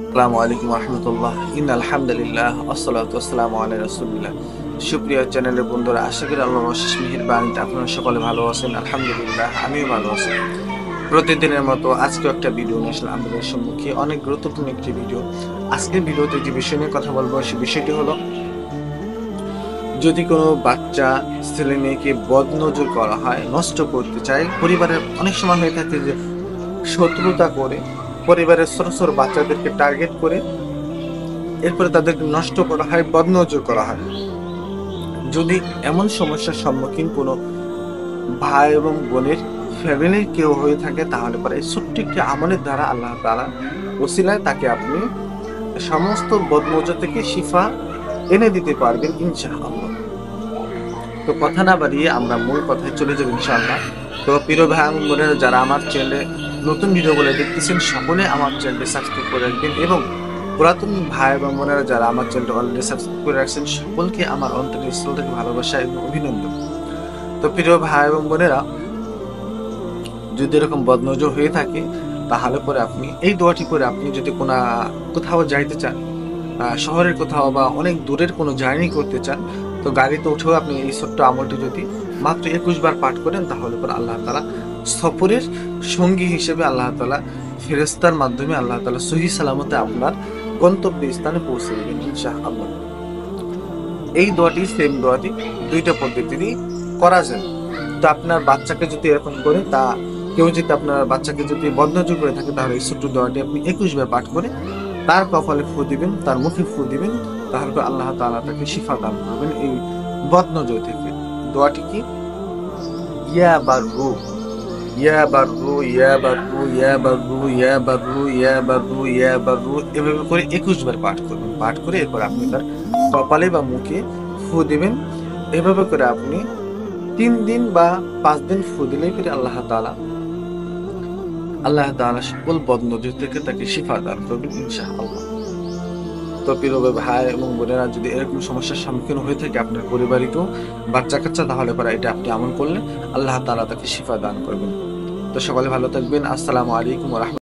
আসসালামু আলাইকুম রহমতুল্লাহ। আলহামদুলিল্লাহ আসসালাতু ওয়াসসালামু আলা রাসূলিল্লাহ। সুপ্রিয় চ্যানেলের বন্ধুরা, আশা করি আল্লাহর অশেষ মেহেরবানিতে আপনারা সকলে ভালো আছেন। আলহামদুলিল্লাহ, আমিও ভালো আছি। প্রতিদিনের মতো আজকেও একটা ভিডিও নিয়ে আসলাম আপনাদের সম্মুখে, অনেক গুরুত্বপূর্ণ একটি ভিডিও। আজকের ভিডিওতে যে বিষয় নিয়ে কথা বলবো সে বিষয়টি হলো, যদি কোনো বাচ্চা ছেলে মেয়েকে বদনজর করা হয়, নষ্ট করতে চায়, পরিবারের অনেক সময় হয়ে থাকে যে শত্রুতা করে পরিবারের ছোট ছোট বাচ্চাদেরকে টার্গেট করে এরপরে তাদেরকে নষ্ট করা হয়, বদনজর করা হয়। যদি এমন সমস্যার সম্মুখীন কোনো ভাই এবং বোনের ফ্যামিলির কেউ হয়ে থাকে, তাহলে পরে এই ছোট্ট একটি আমলের দ্বারা আল্লাহ তাআলা ওসিলায় তাকে আপনি সমস্ত বদনজর থেকে শিফা এনে দিতে পারবেন ইনশাআল্লাহ। তো কথা না বাড়িয়ে আমরা মূল কথায় চলে যাব ইনশাআল্লাহ। তো প্রিয় ভাই এবং বোনেরা, যারা আমার চ্যানেলে নতুন ভিডিওগুলো দেখতেছেন, সকলে আমার চ্যানেলটি সাবস্ক্রাইব করে রাখবেন, এবং পুরাতন ভাই এবং বোনেরা যারা আমার চ্যানেলটি অলরেডি সাবস্ক্রাইব করে রাখছেন, সকলকে আমার অন্তরের স্থল থেকে ভালোবাসা এবং অভিনন্দন। তো প্রিয় ভাই এবং বোনেরা, যদি এরকম বদনজর হয়ে থাকে, তাহলে পরে আপনি এই দোয়াটি করে আপনি যদি কোথাও যাইতে চান, শহরের কোথাও বা অনেক দূরের কোনো জার্নি করতে চান, তো গাড়িতে উঠেও আপনি এই ছোট্ট আমলটি যদি মাত্র 21 বার পাঠ করেন, তাহলে পরে আল্লাহ তাআলা সফরের সঙ্গী হিসেবে আল্লাহ তাআলা ফেরেশতার মাধ্যমে আল্লাহ তাআলা সহি সালামতে আপনার গন্তব্য স্থানে পৌঁছে দেবেন ইনশাআল্লাহ। এই দোয়াটি, সেম দোয়াটি দুইটা পদ্ধতিতেই করা যায়। তো আপনার বাচ্চাকে যদি এরকম করে, কেউ যদি আপনার বাচ্চাকে যদি বদনজর করে থাকে, তাহলে এই ছোট্ট দোয়াটি আপনি 21 বার পাঠ করে তার কপালে ফু দিবেন, তার মুখে ফু দিবেন, তাহলে আল্লাহ তাআলা তাকে শিফা দান করবেন এই বদনজর থেকে। দোয়াটি কি? ইয়া বাররু, ইয়া বাররু, ইয়া বাররু, ইয়া বাররু, ইয়া বাররু, ইয়া বাররু, ইয়া বাররু, এভাবে করে 21 বার পাঠ করবেন। পাঠ করে এরপর আপনি তার কপালে বা মুখে ফু দিবেন। এভাবে করে আপনি 3 দিন বা 5 দিন ফু দিলেই পরে আল্লাহ তাআলা সকল বদনজর থেকে তাকে শিফা দান করবেন ইনশাআল্লাহ। তো প্রিয় ভাই এবং বোনেরা, যদি এরকম সমস্যার সম্মুখীন হয়ে থাকে আপনার পরিবারিকেও, বাচ্চা কাচ্চা, তাহলে পরে এটা আপনি আমল করলে আল্লাহ তাআলা তাকে শিফা দান করবেন। তো সকলে ভালো থাকবেন। আসসালামু আলাইকুম ওয়া রাহমাতুল্লাহ।